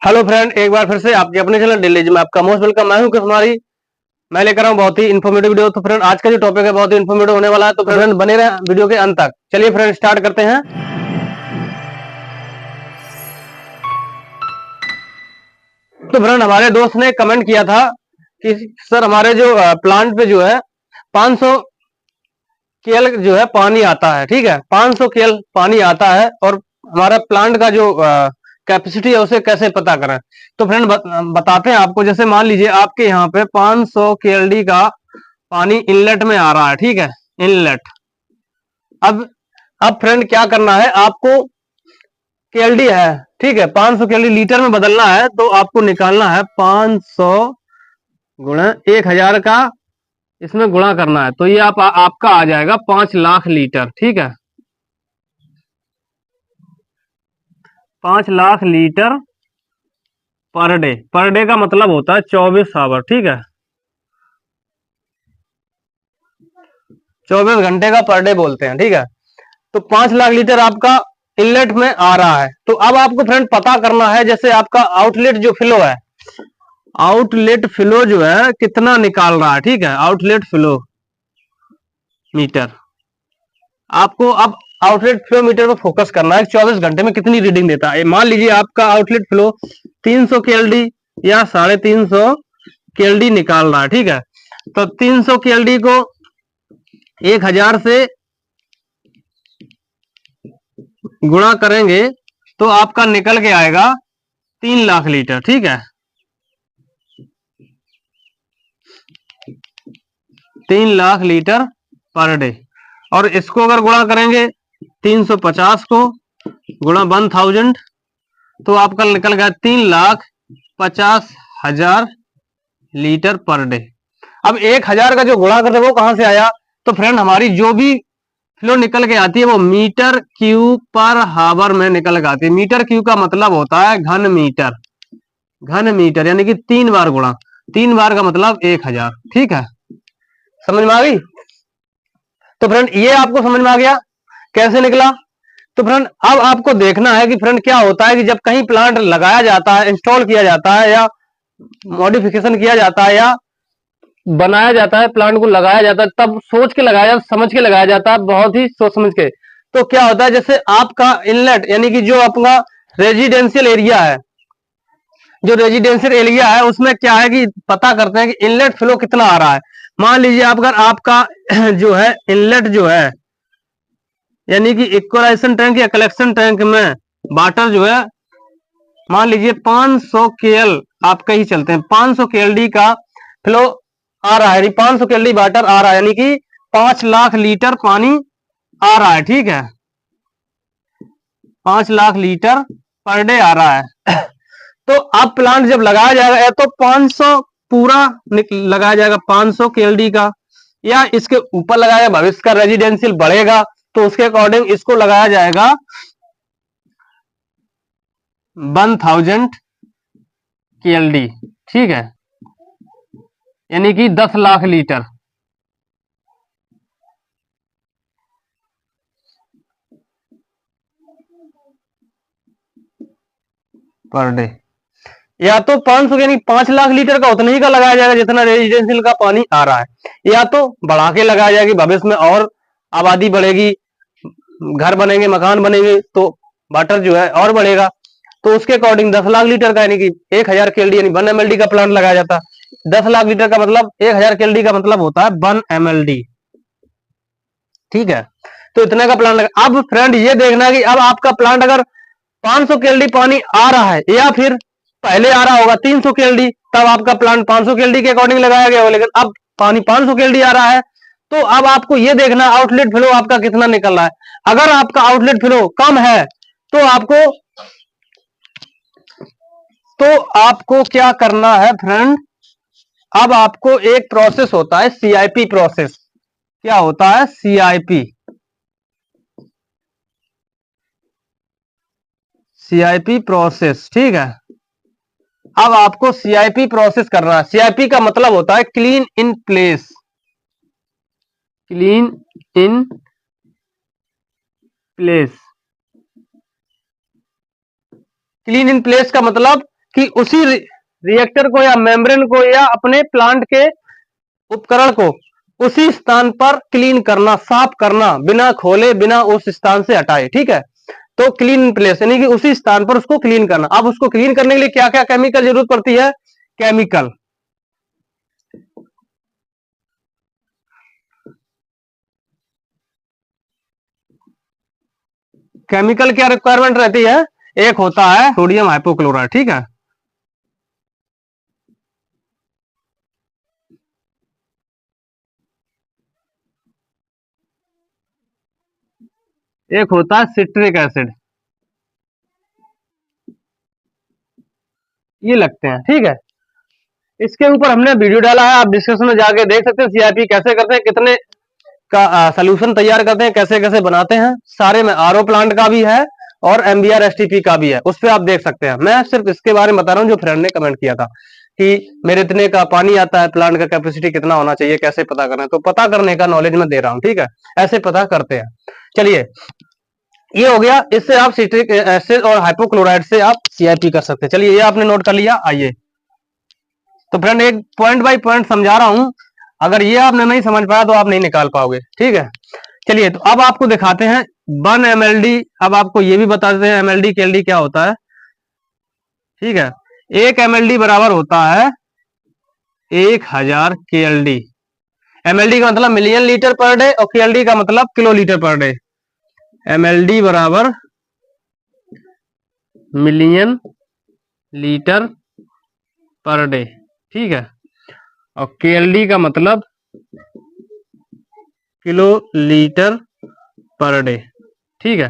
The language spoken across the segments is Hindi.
हेलो फ्रेंड, एक बार फिर से आपके अपने चैनल डेली में आपका मोस्ट वेलकम। मैं हूं कुमारी। मैं लेकर आऊं बहुत ही इन्फॉर्मेटिव वीडियो। तो फ्रेंड, आज का जो टॉपिक है बहुत ही इन्फॉर्मेटिव होने वाला है। तो फ्रेंड बने रहे वीडियो के अंत तक। चलिए फ्रेंड, स्टार्ट करते हैं। तो फ्रेंड, हमारे दोस्त ने कमेंट किया था कि सर हमारे जो प्लांट पे जो है 500 केएल जो है पानी आता है। ठीक है, 500 केएल पानी आता है और हमारा प्लांट का जो कैपेसिटी है उसे कैसे पता करें। तो फ्रेंड बताते हैं आपको। जैसे मान लीजिए आपके यहाँ पे 500 केएलडी का पानी इनलेट में आ रहा है। ठीक है, इनलेट। अब अब फ्रेंड क्या करना है आपको। केएलडी है, ठीक है, 500 केएलडी लीटर में बदलना है। तो आपको निकालना है 500 गुणा 1000 का, इसमें गुणा करना है। तो ये आपका आ जाएगा 5 लाख लीटर। ठीक है, 5 lakh litre per day. Per day का मतलब होता है 24 आवर। ठीक है, 24 घंटे का पर डे बोलते हैं। ठीक है, तो 5 लाख लीटर आपका इनलेट में आ रहा है। तो अब आपको फ्रेंड पता करना है, जैसे आपका आउटलेट जो फ्लो है, आउटलेट फ्लो जो है कितना निकाल रहा है। ठीक है, आउटलेट फ्लो मीटर। आपको अब आउटलेट फ्लो मीटर पर फोकस करना है। 24 घंटे में कितनी रीडिंग देता है। मान लीजिए आपका आउटलेट फ्लो 300 केएलडी या 350 केएलडी निकाल रहा है। ठीक है, तो 300 केएलडी को 1000 से गुणा करेंगे तो आपका निकल के आएगा 3 लाख लीटर। ठीक है, 3 लाख लीटर पर डे। और इसको अगर गुणा करेंगे 350 को गुणा 1000, तो आपका निकल गया 3,50,000 लीटर पर डे। अब 1000 का जो गुणा करते वो कहां से आया। तो फ्रेंड, हमारी जो भी फ्लो निकल के आती है वो मीटर क्यूब पर हावर में निकल के आती है। मीटर क्यूब का मतलब होता है घन मीटर। घन मीटर यानी कि 3 बार गुणा, 3 बार का मतलब 1000। ठीक है, समझ में आ गई। तो फ्रेंड ये आपको समझ में आ गया कैसे निकला। तो फ्रेंड अब आपको देखना है कि फ्रेंड क्या होता है कि जब कहीं प्लांट लगाया जाता है, इंस्टॉल किया जाता है या मॉडिफिकेशन किया जाता है या बनाया जाता है, प्लांट को लगाया जाता है, तब सोच के लगाया जाता है, समझ के लगाया जाता है, बहुत ही सोच समझ के। तो क्या होता है, जैसे आपका इनलेट यानी कि जो आपका रेजिडेंशियल एरिया है, जो रेजिडेंशियल एरिया है उसमें क्या है कि पता करते हैं कि इनलेट फ्लो कितना आ रहा है। मान लीजिए अगर आपका जो है इनलेट जो है यानी कि इक्वलाइजेशन टैंक या कलेक्शन टैंक में वाटर जो है, मान लीजिए 500 केएल आपका ही चलते हैं, 500 केएलडी का फ्लो आ रहा है, 500 केएलडी वाटर आ रहा है, यानी कि 5 लाख लीटर पानी आ रहा है। ठीक है, 5 लाख लीटर पर डे आ रहा है। तो अब प्लांट जब लगाया जाएगा तो 500 पूरा लगाया जाएगा 500 केएलडी का, या इसके ऊपर लगाया जाएगा। भविष्य का रेजिडेंशियल बढ़ेगा तो उसके अकॉर्डिंग इसको लगाया जाएगा 1000 केएलडी। ठीक है, यानी कि 10 लाख लीटर पर डे। या तो 500 यानी 5 लाख लीटर का उतना ही का लगाया जाएगा जितना रेजिडेंशियल का पानी आ रहा है, या तो बढ़ा के लगाया जाएगा। भविष्य में और आबादी बढ़ेगी, घर बनेंगे, मकान बनेंगे, तो वाटर जो है और बढ़ेगा, तो उसके अकॉर्डिंग 10 लाख लीटर का यानी कि 1000 केएलडी यानी 1 एमएलडी का प्लांट लगाया जाता है। 10 लाख लीटर का मतलब 1000 केएलडी का मतलब होता है 1 एमएलडी। ठीक है, तो इतने का प्लांट लगा। अब फ्रेंड ये देखना है कि अब आपका प्लांट अगर 500 केएलडी पानी आ रहा है या फिर पहले आ रहा होगा 300 केएलडी, तब आपका प्लांट 500 केएलडी के अकॉर्डिंग लगाया गया हो, लेकिन अब पानी 500 केएलडी आ रहा है। तो अब आपको यह देखना आउटलेट फ्लो आपका कितना निकल रहा है। अगर आपका आउटलेट फ्लो कम है तो आपको क्या करना है फ्रेंड। अब आपको एक प्रोसेस होता है सीआईपी प्रोसेस। क्या होता है सीआईपी। सीआईपी प्रोसेस, ठीक है। अब आपको सीआईपी प्रोसेस करना है। सीआईपी का मतलब होता है clean in place. Clean in place. Clean in place का मतलब कि उसी रिएक्टर को या मेम्ब्रेन को या अपने प्लांट के उपकरण को उसी स्थान पर क्लीन करना, साफ करना, बिना खोले, बिना उस स्थान से हटाए। ठीक है, तो क्लीन प्लेस यानी कि उसी स्थान पर उसको क्लीन करना। अब उसको क्लीन करने के लिए क्या क्या केमिकल जरूरत पड़ती है? केमिकल केमिकल क्या रिक्वायरमेंट रहती है? एक होता है सोडियम हाइपोक्लोराइड। ठीक है, एक होता है सिट्रिक एसिड, ये लगते हैं। ठीक है, इसके ऊपर हमने वीडियो डाला है, आप डिस्कशन में जाके देख सकते हैं सीआईपी कैसे करते हैं, कितने का सोल्यूशन तैयार करते हैं, कैसे कैसे बनाते हैं। सारे में आरओ प्लांट का भी है और एमबीआर एसटीपी का भी है, उस पर आप देख सकते हैं। मैं सिर्फ इसके बारे में बता रहा हूं जो फ्रेंड ने कमेंट किया था कि मेरे इतने का पानी आता है, प्लांट का कैपेसिटी कितना होना चाहिए, कैसे पता करना है। तो पता करने का नॉलेज मैं दे रहा हूं। ठीक है, ऐसे पता करते हैं। चलिए, ये हो गया। इससे आप सिट्रिक एसिड और हाइपोक्लोराइड से आप सीआईपी कर सकते हैं। चलिए, ये आपने नोट कर लिया। आइए, तो फ्रेंड एक पॉइंट बाय पॉइंट समझा रहा हूं, अगर ये आपने नहीं समझ पाया तो आप नहीं निकाल पाओगे। ठीक है, चलिए, तो अब आपको दिखाते हैं 1 mld। अब आपको ये भी बता देते हैं एमएलडी केएलडी क्या होता है। ठीक है, 1 mld बराबर होता है 1000 केएलडी। एमएलडी का मतलब मिलियन लीटर पर डे और केएलडी का मतलब kilo litre per day. MLD बराबर मिलियन लीटर पर डे। ठीक है, और केएलडी का मतलब किलो लीटर पर डे। ठीक है,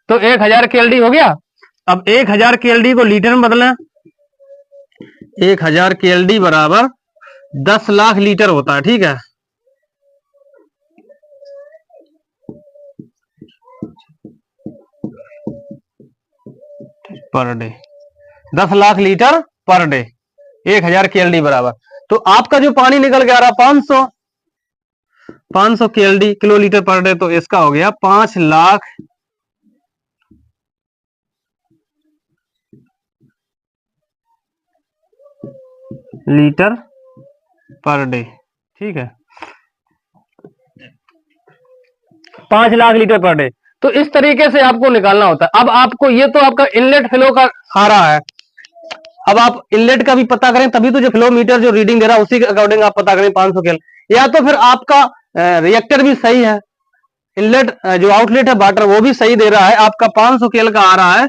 तो 1000 केएलडी हो गया। अब 1000 केएलडी को लीटर में बदलें। 1000 केएलडी बराबर 10 लाख लीटर होता है। ठीक है, per day 10 lakh litre per day, 1000 KLD बराबर। तो आपका जो पानी निकल के आ रहा 500 KLD, kilo litre per day, तो इसका हो गया 5 लाख लीटर पर डे। ठीक है, 5 लाख लीटर पर डे। तो इस तरीके से आपको निकालना होता है। अब आपको ये तो आपका इनलेट फ्लो का आ रहा है, अब आप इनलेट का भी पता करें, तभी तो जो फ्लो मीटर जो रीडिंग दे रहा है उसी के अकॉर्डिंग आप पता करें 500 केएल। या तो फिर आपका रिएक्टर भी सही है, इनलेट जो आउटलेट है वाटर वो भी सही दे रहा है, आपका 500 केएल का आ रहा है,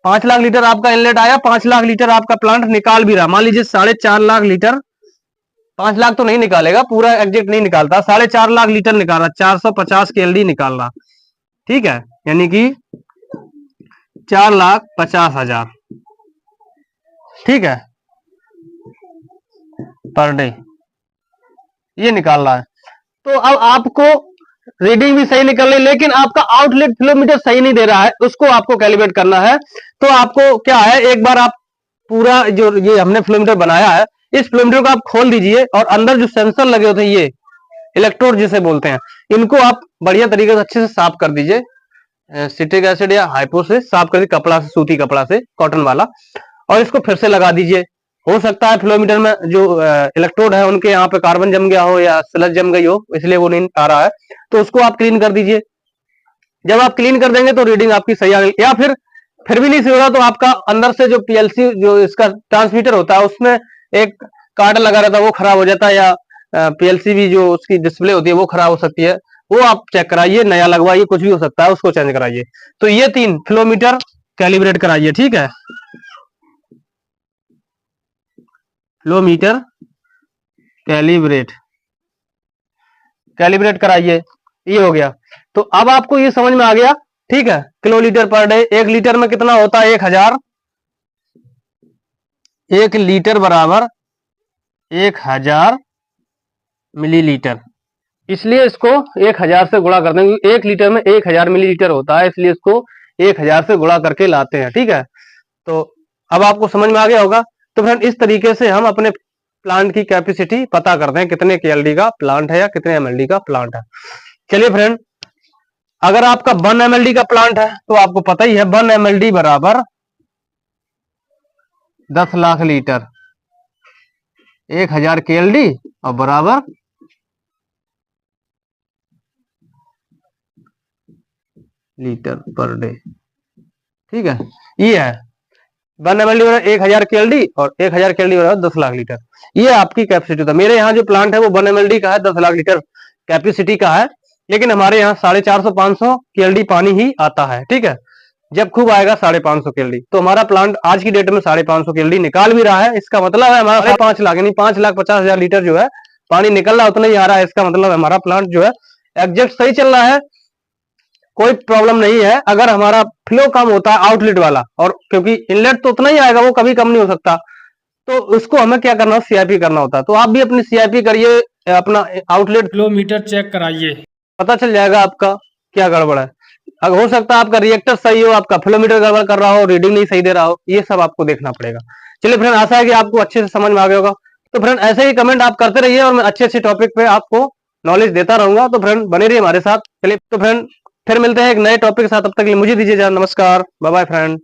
5 लाख लीटर आपका इनलेट आया, 5 लाख लीटर आपका प्लांट निकाल भी रहा। मान लीजिए 4.5 लाख लीटर, 5 लाख तो नहीं निकालेगा, पूरा एग्जैक्ट नहीं निकालता, 4.5 लाख लीटर निकाल रहा, 450 केएलडी निकाल रहा। ठीक है, यानी कि 4,50,000। ठीक है, पर डे ये निकाल रहा है। तो अब आपको रीडिंग भी सही निकल रही, लेकिन आपका आउटलेट फ्लोमीटर सही नहीं दे रहा है, उसको आपको कैलिब्रेट करना है। तो आपको क्या है, एक बार आप पूरा जो ये हमने फ्लोमीटर बनाया है, इस फ्लोमीटर को आप खोल दीजिए और अंदर जो सेंसर लगे होते हैं, ये इलेक्ट्रोड जिसे बोलते हैं, इनको आप बढ़िया तरीके से अच्छे से साफ कर दीजिए। सिट्रिक एसिड या हाइपो से साफ कर दीजिए, कपड़ा से, सूती कपड़ा से, कॉटन वाला, और इसको फिर से लगा दीजिए। हो सकता है फ्लोमीटर में जो इलेक्ट्रोड है उनके यहाँ पे कार्बन जम गया हो या स्लज जम गई हो, इसलिए वो नहीं आ रहा है, तो उसको आप क्लीन कर दीजिए। जब आप क्लीन कर देंगे तो रीडिंग आपकी सही आ गई। या फिर भी नहीं सही हो रहा तो आपका अंदर से जो पीएलसी जो इसका ट्रांसमीटर होता है उसमें एक कार्ड लगा रहता है, वो खराब हो जाता है, या पीएलसी भी जो उसकी डिस्प्ले होती है वो खराब हो सकती है, वो आप चेक कराइए, नया लगवाइए, कुछ भी हो सकता है, उसको चेंज कराइए। तो ये 3 फ्लोमीटर कैलिब्रेट कराइए। ठीक है, फ्लोमीटर कैलिब्रेट कैलिब्रेट कराइए, ये हो गया। तो अब आपको ये समझ में आ गया। ठीक है, kilo litre per day, 1 litre में कितना होता है? 1000। 1 लीटर बराबर 1000 मिलीलीटर, इसलिए इसको 1000 से गुणा कर देंगे। 1 लीटर में 1000 मिलीलीटर होता है, इसलिए इसको 1000 से गुणा करके लाते हैं। ठीक है, तो अब आपको समझ में आ गया होगा। तो फ्रेंड, इस तरीके से हम अपने प्लांट की कैपेसिटी पता करते हैं, कितने केएलडी का प्लांट है या कितने एमएलडी का प्लांट है। चलिए फ्रेंड, अगर आपका 1 mld का प्लांट है तो आपको पता ही है 1 mld बराबर 10 लाख लीटर, 1000 KLD और बराबर लीटर पर डे। ठीक है, ये है 1 MLD बराबर 1000 KLD और 1000 KLD बराबर 10 लाख लीटर। ये आपकी कैपेसिटी था। मेरे यहाँ जो प्लांट है वो 1 MLD का है, 10 लाख लीटर कैपेसिटी का है, लेकिन हमारे यहाँ 450-500 KLD पानी ही आता है। ठीक है, जब खूब आएगा 550 KLD, तो हमारा प्लांट आज की डेट में 550 KLD निकाल भी रहा है। इसका मतलब है हमारा 5 लाख यानी 5,50,000 लीटर जो है पानी निकल रहा है, उतना ही आ रहा है। इसका मतलब हमारा प्लांट जो है एग्जैक्ट सही चल रहा है, कोई प्रॉब्लम नहीं है। अगर हमारा फ्लो कम होता है आउटलेट वाला, और क्योंकि इनलेट तो उतना ही आएगा, वो कभी कम नहीं हो सकता, तो उसको हमें क्या करना है, CIP करना होता है। तो आप भी अपनी CIP करिए, अपना आउटलेट फ्लो मीटर चेक कराइए, पता चल जाएगा आपका क्या गड़बड़ है। अगर हो सकता है आपका रिएक्टर सही हो, आपका फ्लोमीटर गड़बड़ कर रहा हो, रीडिंग नहीं सही दे रहा हो, ये सब आपको देखना पड़ेगा। चलिए फ्रेंड, आशा है कि आपको अच्छे से समझ में आ गया होगा। तो फ्रेंड ऐसे ही कमेंट आप करते रहिए और मैं अच्छे अच्छे टॉपिक पे आपको नॉलेज देता रहूंगा। तो फ्रेंड बने रहिए हमारे साथ। चलिए तो फ्रेंड फिर मिलते हैं एक नए टॉपिक के साथ, तब तक के लिए मुझे दीजिए जान, नमस्कार, बाय बाय फ्रेंड।